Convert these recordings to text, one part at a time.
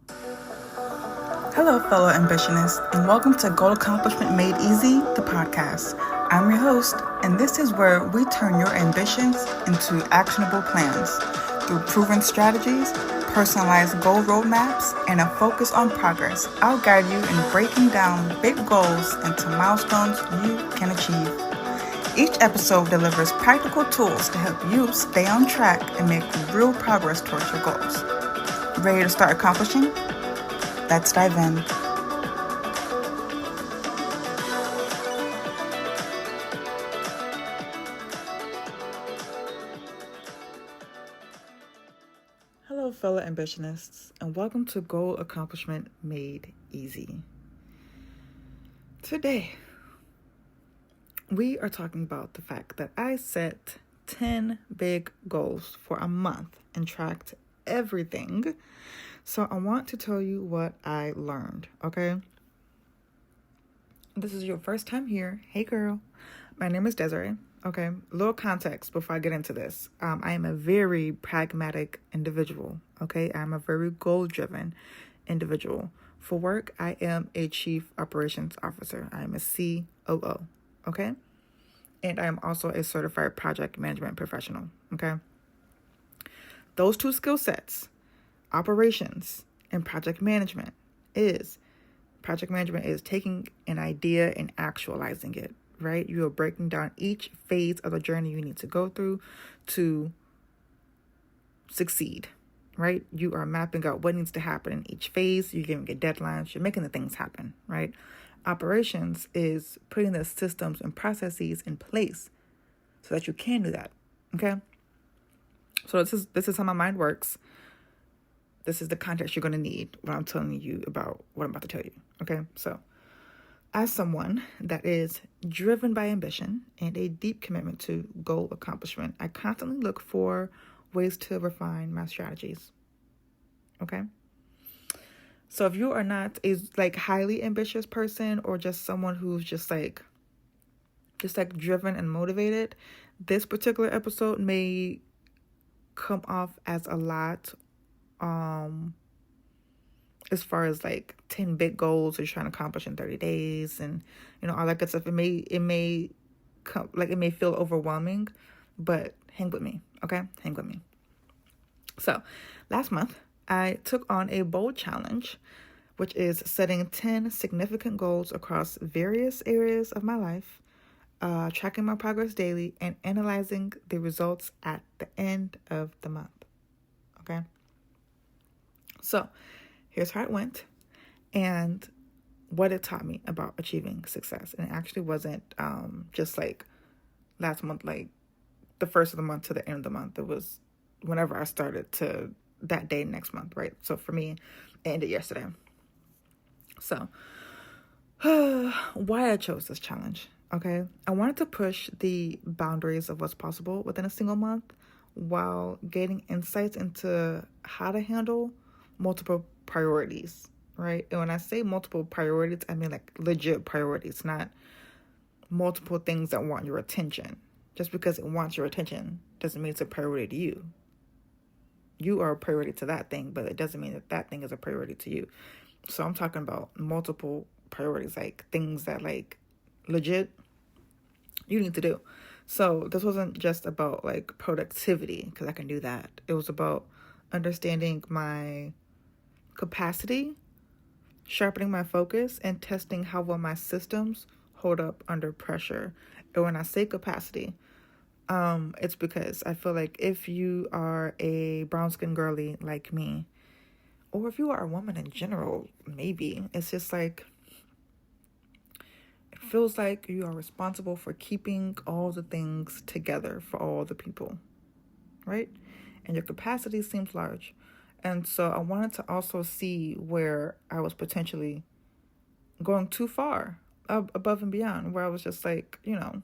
Hello, fellow ambitionists, and welcome to Goal Accomplishment Made Easy, the podcast. I'm your host, and this is where we turn your ambitions into actionable plans through proven strategies, personalized goal roadmaps, and a focus on progress. I'll guide you in breaking down big goals into milestones you can achieve. Each episode delivers practical tools to help you stay on track and make real progress towards your goals. Ready to start accomplishing? Let's dive in. Hello, fellow ambitionists, and welcome to Goal Accomplishment Made Easy. Today, we are talking about the fact that I set 10 big goals for a month and tracked everything. So I want to tell you what I learned, okay? This is your first time here. Hey, girl. My name is Desiree, okay? A little context before I get into this. I am a very pragmatic individual, okay? I'm a very goal-driven individual. For work, I am a Chief Operations Officer. I am a COO, okay? And I am also a certified project management professional, okay? Those two skill sets, operations and project management is taking an idea and actualizing it, right? You are breaking down each phase of the journey you need to go through to succeed, right? You are mapping out what needs to happen in each phase. You're giving it deadlines. You're making the things happen, right? Operations is putting the systems and processes in place so that you can do that, okay? So this is how my mind works. This is the context you're going to need when I'm telling you about what I'm about to tell you, okay? So, as someone that is driven by ambition and a deep commitment to goal accomplishment, I constantly look for ways to refine my strategies, okay? So, if you are not a highly ambitious person or just someone who's just driven and motivated, this particular episode may come off as a lot as far as 10 big goals that you're trying to accomplish in 30 days and all that good stuff. It may come it may feel overwhelming, but hang with me, okay? Hang with me. So last month I took on a bold challenge, which is setting 10 significant goals across various areas of my life, tracking my progress daily, and analyzing the results at the end of the month. Okay? So, here's how it went and what it taught me about achieving success. And it actually wasn't just last month, the first of the month to the end of the month. It was whenever I started to that day next month, right? So for me, it ended yesterday. So, why I chose this challenge, okay? I wanted to push the boundaries of what's possible within a single month while gaining insights into how to handle multiple priorities, right? And when I say multiple priorities, I mean legit priorities, not multiple things that want your attention. Just because it wants your attention doesn't mean it's a priority to you. You are a priority to that thing, but it doesn't mean that that thing is a priority to you. So I'm talking about multiple priorities, things that legit you need to do. So this wasn't just about productivity, because I can do that. It was about understanding my capacity, sharpening my focus, and testing how well my systems hold up under pressure. And when I say capacity, it's because I feel like if you are a brown-skinned girly like me, or if you are a woman in general, maybe, it's just it feels like you are responsible for keeping all the things together for all the people, right? And your capacity seems large. And so I wanted to also see where I was potentially going too far above and beyond, where I was just putting on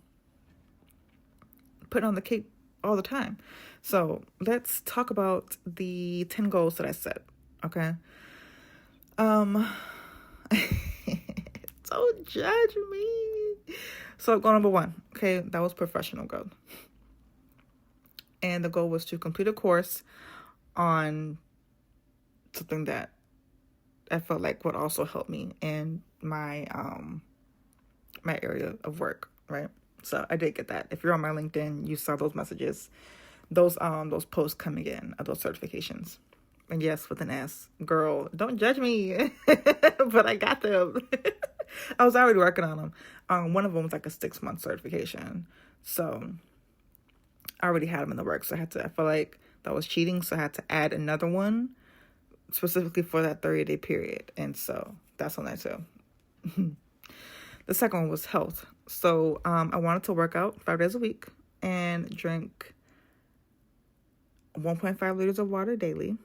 the cape all the time. So let's talk about the 10 goals that I set, okay? Don't judge me. So goal number 1, okay, that was professional growth. And the goal was to complete a course on something that I felt like would also help me in my area of work, right? So I did get that. If you're on my LinkedIn, you saw those messages, those posts coming in of those certifications. And yes, with an S. Girl, don't judge me. But I got them. I was already working on them. One of them was like a 6-month certification. So I already had them in the works. So I felt like that was cheating. So I had to add another one specifically for that 30-day period. And so that's on that too. The second one was health. So I wanted to work out 5 days a week and drink 1.5 liters of water daily.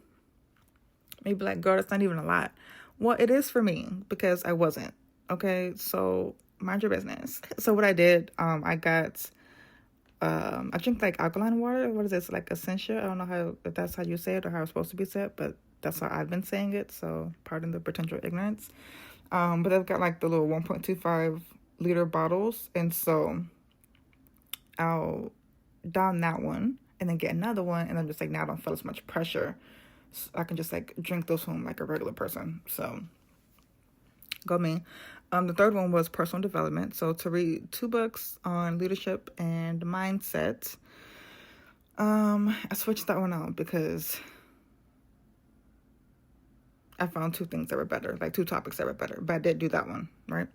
Maybe like, girl, that's not even a lot. Well, it is for me because I wasn't. Okay, so mind your business. So what I did, I drink like alkaline water. What is this? Like Essentia? I don't know if that's how you say it or how it's supposed to be said, but that's how I've been saying it. So pardon the potential ignorance. But I've got like the little 1.25 liter bottles. And so I'll down that one and then get another one. And I'm just like, now I don't feel as much pressure. So I can just like drink those home like a regular person. So go me. The third one was personal development. So to read 2 books on leadership and mindset. I switched that one out because I found 2 things that were better, like 2 topics that were better, but I did do that one, right?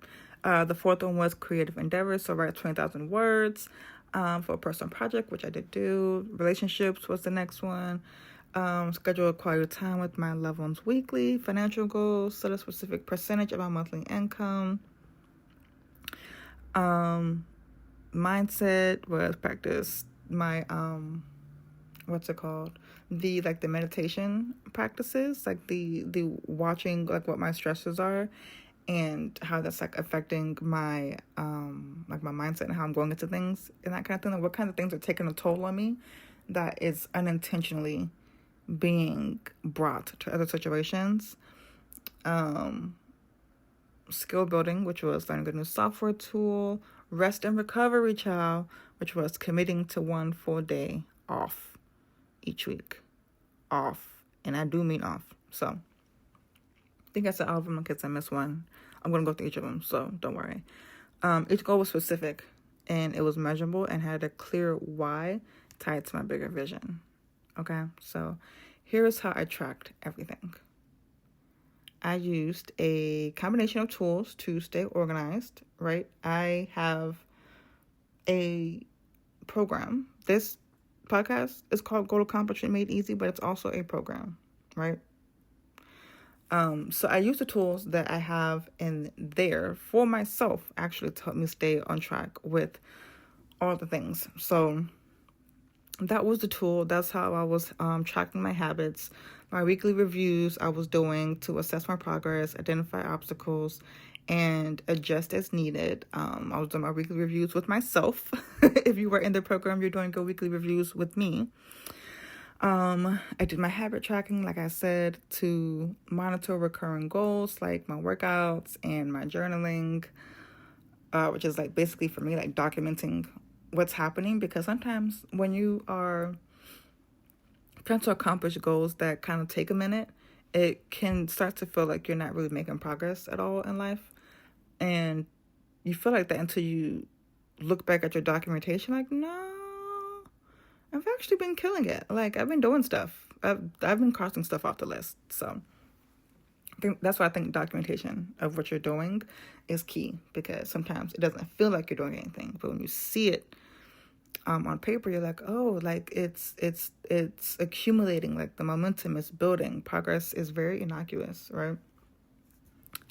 The fourth one was creative endeavors. So write 20,000 words for a personal project, which I did do. Relationships was the next one. Schedule quality time with my loved ones weekly. Financial goals, set a specific percentage of my monthly income. Mindset was practice my what's it called? The meditation practices, like the watching like what my stresses are and how that's like affecting my my mindset and how I'm going into things and that kind of thing. Like what kind of things are taking a toll on me that is unintentionally being brought to other situations. Skill building, which was learning a new software tool. Rest and recovery, child, which was committing to 1 full day off each week. Off. And I do mean off. So I think I said all of them in case I missed one. I'm going to go through each of them, so don't worry. Each goal was specific and it was measurable and had a clear why tied to my bigger vision. Okay, so here is how I tracked everything. I used a combination of tools to stay organized, right? I have a program. This podcast is called Goal Accomplishment Made Easy, but it's also a program, right? So I use the tools that I have in there for myself, actually, to help me stay on track with all the things. So that was the tool. That's how I was tracking my habits. My weekly reviews I was doing to assess my progress, identify obstacles, and adjust as needed. I was doing my weekly reviews with myself. If you were in the program, you're doing your weekly reviews with me. I did my habit tracking, like I said, to monitor recurring goals like my workouts and my journaling, which is like basically for me like documenting what's happening, because sometimes when you are trying to accomplish goals that kind of take a minute, it can start to feel like you're not really making progress at all in life. And you feel like that until you look back at your documentation like, no, I've actually been killing it. Like, I've been doing stuff. I've been crossing stuff off the list. So I think that's why I think documentation of what you're doing is key, because sometimes it doesn't feel like you're doing anything, but when you see it on paper, you're like, oh, like it's accumulating, like the momentum is building. Progress is very innocuous, right?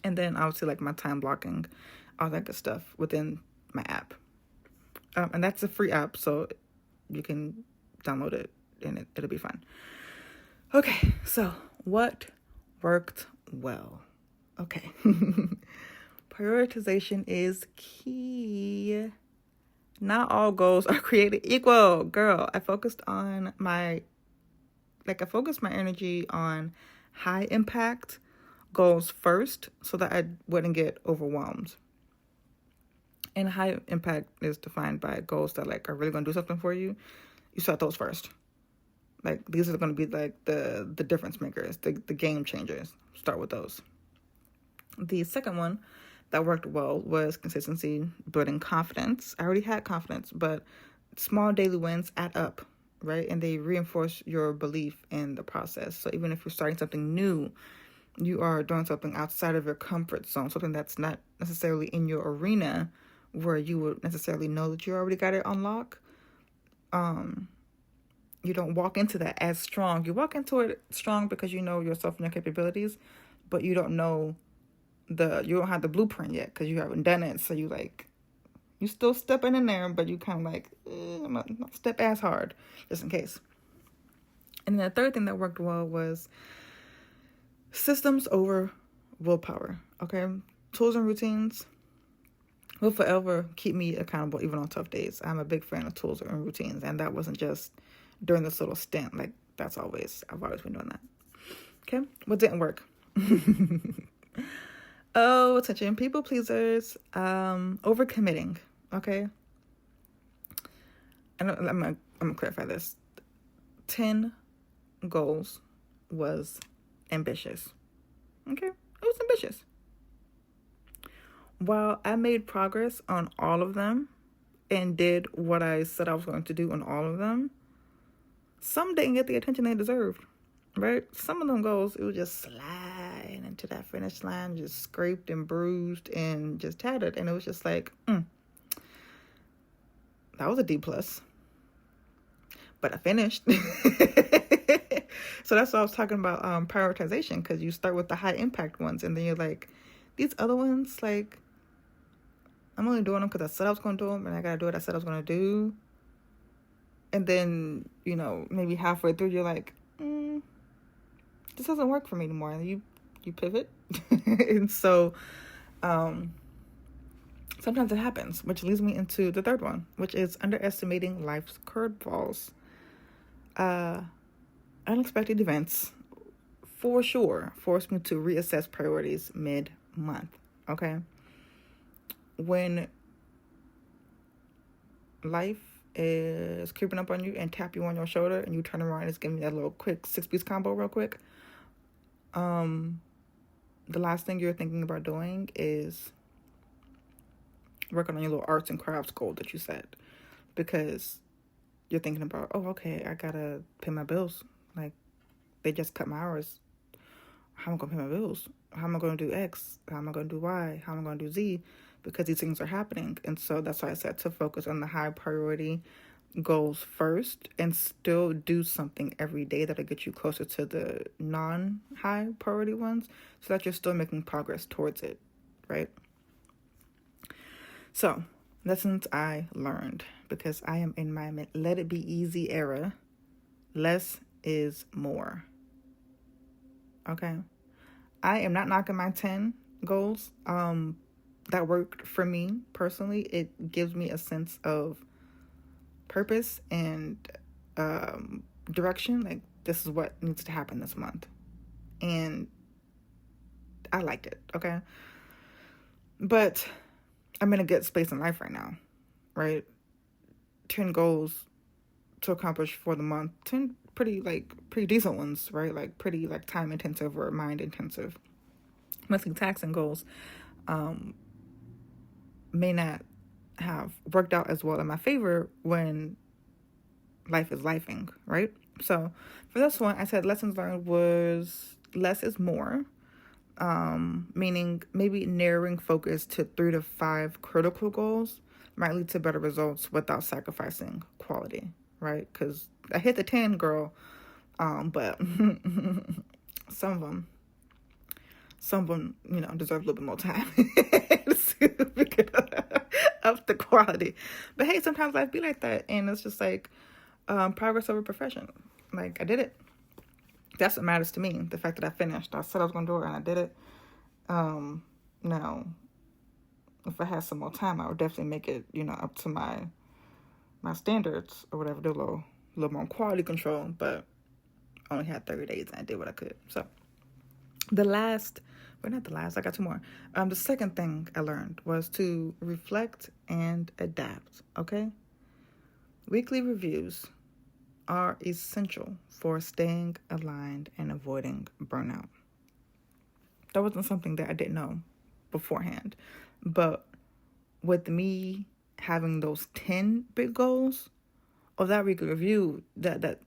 And then obviously like my time blocking, all that good stuff within my app. And that's a free app, so you can download it and it'll be fun. Okay, so what worked well? Okay. Prioritization is key. Not all goals are created equal, girl. I focused my energy on high impact goals first so that I wouldn't get overwhelmed. And high impact is defined by goals that like are really going to do something for you. You start those first. Like these are going to be like the difference makers, the game changers. Start with those. The second one that worked well was consistency, building confidence. I already had confidence, but small daily wins add up, right? And they reinforce your belief in the process. So even if you're starting something new, you are doing something outside of your comfort zone, something that's not necessarily in your arena where you would necessarily know that you already got it on lock. You don't walk into that as strong. You walk into it strong because you know yourself and your capabilities, but you don't know you don't have the blueprint yet because you haven't done it. So you still stepping in there, but you kind of like, I'm not step as hard just in case. And then the third thing that worked well was systems over willpower. Okay, tools and routines will forever keep me accountable even on tough days. I'm a big fan of tools and routines, and that wasn't just during this little stint. Like I've always been doing that. Okay, what didn't work? Oh, attention, people pleasers, overcommitting. Okay, and I'm gonna clarify this. 10 goals was ambitious. Okay, it was ambitious. While I made progress on all of them and did what I said I was going to do on all of them, some didn't get the attention they deserved, right? Some of them goals, it was just sliding into that finish line, just scraped and bruised and just tattered. And it was just like, that was a D plus. But I finished. So that's what I was talking about, prioritization, because you start with the high impact ones and then you're like, these other ones, like, I'm only doing them because I said I was going to do them and I got to do what I said I was going to do. And then, maybe halfway through, you're like, this doesn't work for me anymore. And you pivot. And so sometimes it happens, which leads me into the third one, which is underestimating life's curveballs. Unexpected events, for sure, forced me to reassess priorities mid-month, okay? When life is creeping up on you and tap you on your shoulder and you turn around and it's giving you that little quick 6-piece combo real quick, the last thing you're thinking about doing is working on your little arts and crafts goal that you set, because you're thinking about, oh, okay, I gotta pay my bills. Like, they just cut my hours. How am I gonna pay my bills? How am I gonna do X? How am I gonna do Y? How am I gonna do Z? Because these things are happening. And so that's why I said to focus on the high priority goals first and still do something every day that'll get you closer to the non-high priority ones so that you're still making progress towards it, right? So, lessons I learned, because I am in my let it be easy era. Less is more. Okay? I am not knocking my 10 goals. That worked for me personally. It gives me a sense of purpose and direction. Like, this is what needs to happen this month. And I liked it, okay? But I'm in a good space in life right now, right? 10 goals to accomplish for the month. 10 pretty decent ones, right? Like pretty time intensive or mind intensive. Monthly taxing goals may not have worked out as well in my favor when life is lifing, right? So for this one, I said lessons learned was less is more. Meaning maybe narrowing focus to 3 to 5 critical goals might lead to better results without sacrificing quality, right? Because I hit the 10, girl, but some of them, deserve a little bit more time to up the quality. But hey, sometimes life be like that, and it's just like progress over perfection. Like, I did it. That's what matters to me. The fact that I finished. I said I was going to do it, and I did it. Now, if I had some more time, I would definitely make it, up to my standards or whatever, do a little more quality control. But I only had 30 days, and I did what I could. So I got 2 more. The second thing I learned was to reflect and adapt. Okay, weekly reviews are essential for staying aligned and avoiding burnout. That wasn't something that I didn't know beforehand. But with me having those 10 big goals, of that weekly review, that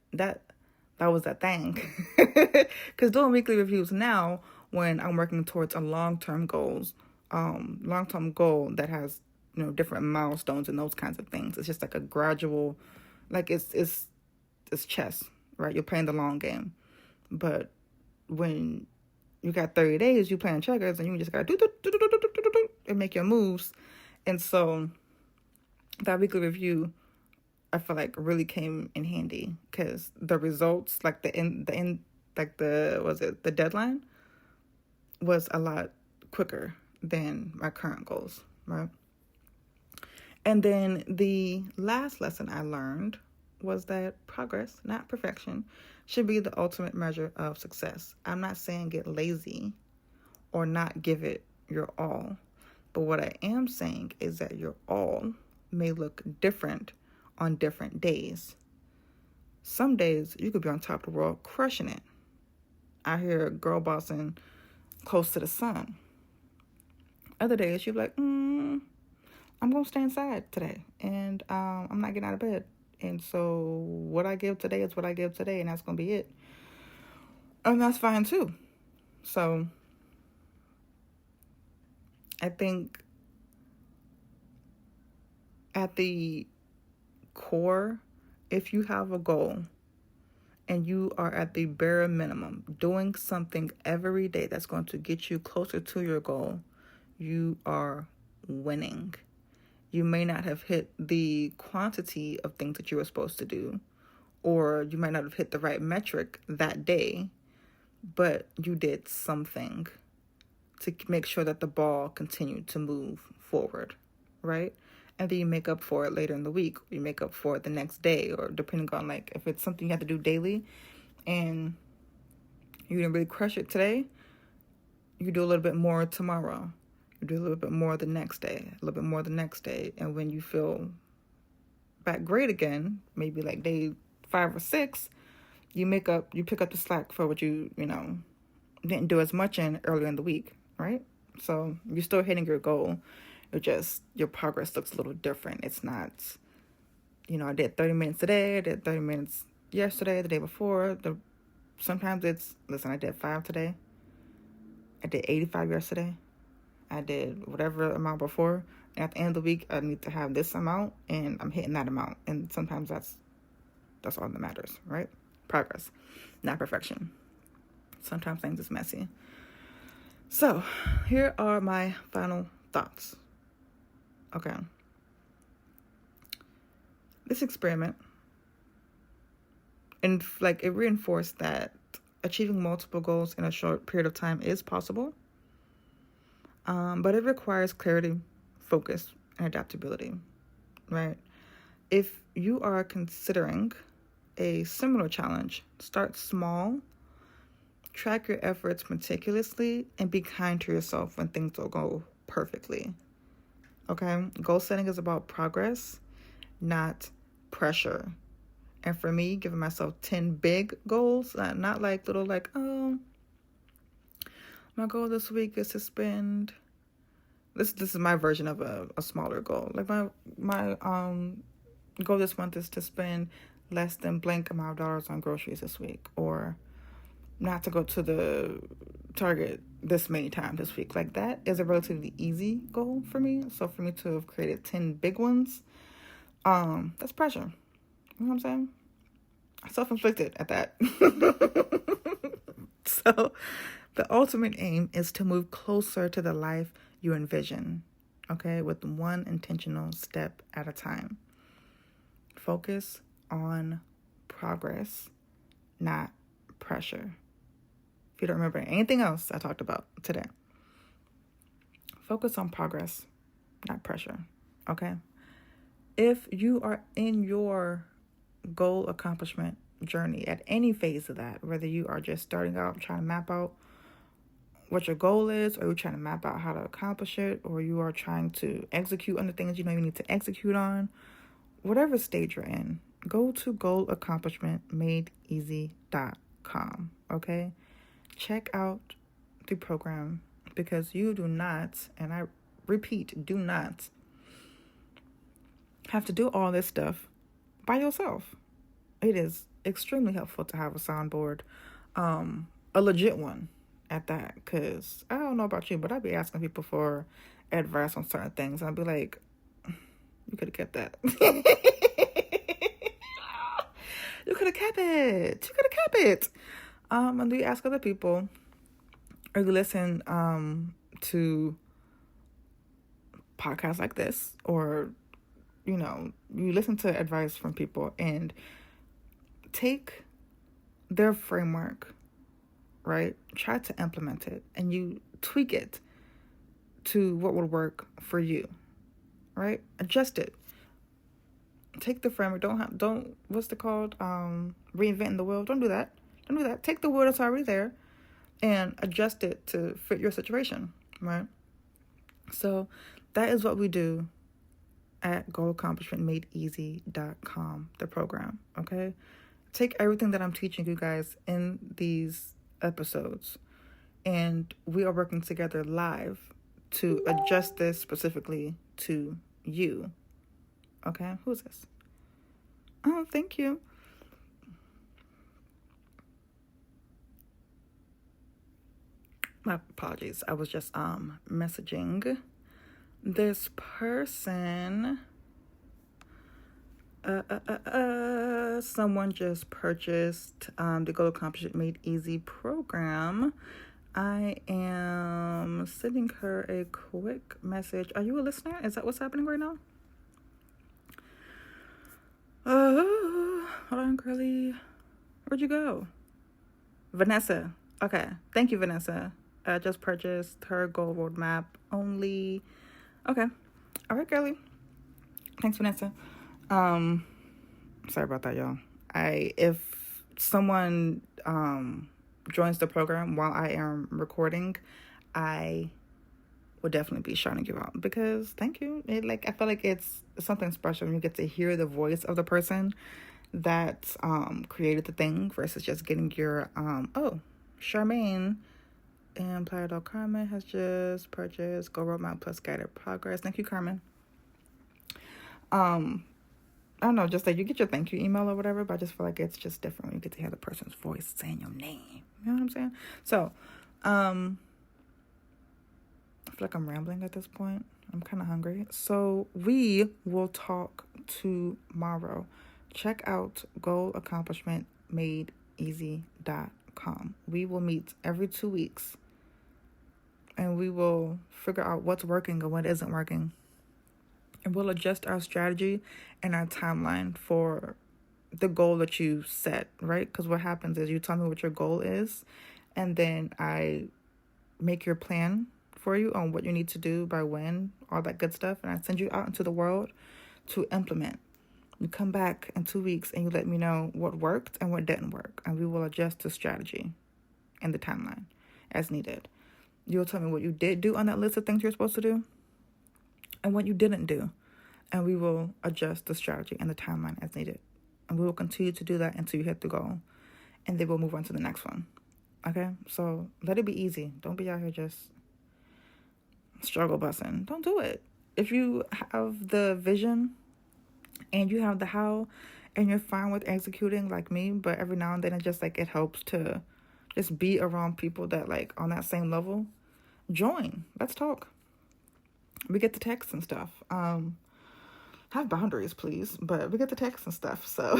was that thing. Because doing weekly reviews now, when I'm working towards a long-term goal that has, different milestones and those kinds of things. It's just like a gradual, like it's chess, right? You're playing the long game. But when you got 30 days, you playing checkers, and you just got to do and make your moves. And so that weekly review, I feel like really came in handy, because the results, like the deadline was a lot quicker than my current goals, right? And then the last lesson I learned was that progress, not perfection, should be the ultimate measure of success. I'm not saying get lazy or not give it your all, but what I am saying is that your all may look different on different days. Some days you could be on top of the world crushing it. I hear girl bossing close to the sun. Other days you're like, I'm going to stay inside today, and I'm not getting out of bed. And so what I give today is what I give today, and that's going to be it. And that's fine too. So I think at the core, if you have a goal and you are at the bare minimum doing something every day that's going to get you closer to your goal, you are winning. You may not have hit the quantity of things that you were supposed to do, or you might not have hit the right metric that day, but you did something to make sure that the ball continued to move forward, right? And then you make up for it later in the week. You make up for it the next day, or depending on, like, if it's something you have to do daily and you didn't really crush it today, you do a little bit more tomorrow. You do a little bit more the next day, a little bit more the next day. And when you feel back great again, maybe like day 5 or 6, you pick up the slack for what you didn't do as much in earlier in the week, right? So you're still hitting your goal. Your progress looks a little different. It's not, I did 30 minutes today, I did 30 minutes yesterday, the day before. Sometimes I did 5 today. I did 85 yesterday. I did whatever amount before. And at the end of the week, I need to have this amount, and I'm hitting that amount. And sometimes that's all that matters, right? Progress, not perfection. Sometimes things is messy. So here are my final thoughts. Okay. This experiment, and it reinforced that achieving multiple goals in a short period of time is possible. But it requires clarity, focus, and adaptability, right? If you are considering a similar challenge, start small, track your efforts meticulously, and be kind to yourself when things don't go perfectly. Okay? Goal setting is about progress, not pressure. And for me, giving myself 10 big goals, not like little, my goal this week is to spend. This is my version of a smaller goal. Like my goal this month is to spend less than blank amount of dollars on groceries this week, or not to go to the Target this many times this week. Like, that is a relatively easy goal for me. So for me to have created 10 big ones, that's pressure. You know what I'm saying? Self-inflicted at that. So the ultimate aim is to move closer to the life you envision, okay, with one intentional step at a time. Focus on progress, not pressure. If you don't remember anything else I talked about today, focus on progress, not pressure, okay? If you are in your goal accomplishment journey at any phase of that, whether you are just starting out trying to map out what your goal is, or you're trying to map out how to accomplish it, or you are trying to execute on the things you need to execute on, whatever stage you're in, go to goalaccomplishmentmadeeasy.com, okay? Check out the program because you do not, and I repeat, do not have to do all this stuff by yourself. It is extremely helpful to have a soundboard, a legit one at that, because I don't know about you, but I'd be asking people for advice on certain things. I'd be like, you could have kept that. You could have kept it. You could have kept it. And do you ask other people, or you listen to podcasts like this, or you listen to advice from people and take their framework, right? Try to implement it and you tweak it to what would work for you, right? Adjust it. Take the framework. Don't what's it called? Reinventing the wheel. Don't do that. Take the wheel that's already there and adjust it to fit your situation, right? So that is what we do at goalaccomplishmentmadeeasy.com, the program, okay? Take everything that I'm teaching you guys in these episodes, and we are working together live to adjust this specifically to you, okay? Who's this? Oh, thank you. My apologies. I was just messaging this person. Someone just purchased the Goal Accomplishment Made Easy program. I am sending her a quick message. Are you a listener? Is that what's happening right now? Hold on, girlie. Where'd you go? Vanessa. Okay. Thank you, Vanessa. I just purchased her goal roadmap only. Okay. All right, girlie. Thanks, Vanessa. Sorry about that, y'all. If someone joins the program while I am recording, I will definitely be shouting you out because thank you. I feel like it's something special when you get to hear the voice of the person that created the thing versus just getting your Charmaine and Playa Carmen has just purchased Go Roadmap Plus Guided Progress. Thank you, Carmen. I don't know, just like you get your thank you email or whatever, but I just feel like it's just different when you get to hear the person's voice saying your name. You know what I'm saying? So, I feel like I'm rambling at this point. I'm kind of hungry. So we will talk tomorrow. Check out goalaccomplishmentmadeeasy.com. We will meet every 2 weeks and we will figure out what's working and what isn't working. And we'll adjust our strategy and our timeline for the goal that you set, right? Because what happens is you tell me what your goal is, and then I make your plan for you on what you need to do by when, all that good stuff, and I send you out into the world to implement. You come back in 2 weeks and you let me know what worked and what didn't work, and we will adjust the strategy and the timeline as needed. You'll tell me what you did do on that list of things you're supposed to do and what you didn't do, and we will adjust the strategy and the timeline as needed. And we will continue to do that until you hit the goal, and then we'll move on to the next one. Okay? So let it be easy. Don't be out here just struggle busting. Don't do it. If you have the vision and you have the how and you're fine with executing like me, but every now and then it helps to just be around people that on that same level, join. Let's talk. We get the texts and stuff. Have boundaries, please, but we get the texts and stuff. So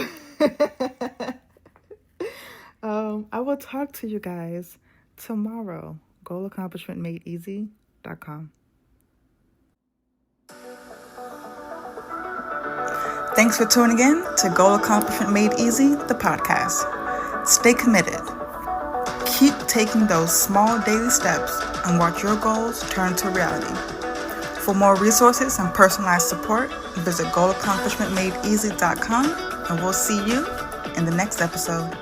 I will talk to you guys tomorrow. goalaccomplishmentmadeeasy.com. Thanks for tuning in to Goal Accomplishment Made Easy, the podcast. Stay committed. Keep taking those small daily steps and watch your goals turn to reality. For more resources and personalized support, visit goalaccomplishmentmadeeasy.com, and we'll see you in the next episode.